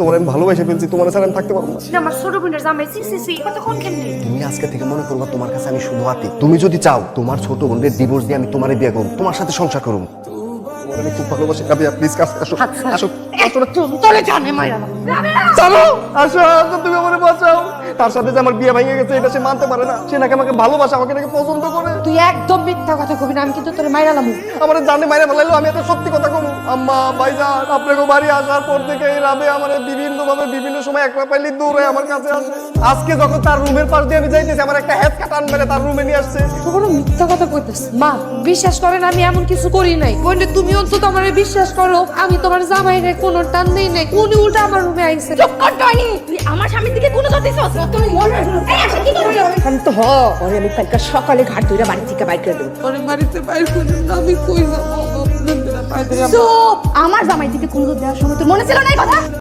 তোমার আমি ভালোবাসে ফেলছি, তোমার ছাড়া আমি থাকতে পারবো না। আমার ছোট বোনের জামাই কতক্ষণ কেমনি? তুমি আজকে থেকে মনে করবা তোমার কাছে আমি শুধু হাতি। তুমি যদি চাও তোমার ছোট বোনদের ডিভোর্স দিয়ে আমি তোমারে বিয়ে করব, তোমার সাথে সংসার করব। তোমার আমি খুব ভালোবাসি কাবিয়া, প্লিজ কাছে আসো। আসো তোরে জানে মাইরা চলো আসো, আসো, তুমি আমারে বাঁচাও। তার সাথে যে আমার বিয়ে ভেঙে গেছে এটা সে মানতে পারে না। সে নাকি আমাকে ভালোবাসে, আমাকে নাকি পছন্দ করে। তুই একদম মিথ্যা কথা কবি না, আমি কিন্তু তোরে মাইরালাম। আমার জানে মাইরা ফেলাইলো, আমি এত সত্যি কথা কমু। আম্মা ভাইজান আপনাকে বাড়ি আসার পর থেকে এই রাবে আমার বিভিন্ন ভাবে বিভিন্ন সময় একলা পাইলি দৌড়ে আমার কাছে আসে। আজকে যখন তার রুমের পাশ দিয়ে আমি যাইতেছি, আমার একটা হেড কাটান মেরে তার রুমে নিয়ে আসছে। তো কোনো মিথ্যা কথা কইতেছ। মা বিশ্বাস করেন আমি এমন কিছু করি নাই। বন্ধু তুমি অন্তত আমারে বিশ্বাস করো, আমি তোমার জামাইরে কোনো টান দেই নাই। উনি উল্টা আমার রুমে আইছে। চুপ কর টনি, তুই আমার স্বামীর দিকে কোনো কথা দিছস? তুমি মনে এই আসো কি করবি? শান্ত হ, ওরে আমি কালকে সকালে ঘাট ধরে বাড়ি থেকে বাইর করে দেব। ওরে বাড়িতে বাইর করে না, আমি কই যাবো? চুপ, আমার জামাই দিকে কোনো দেওয়ার সময় তোর মনে ছিল না এই কথা?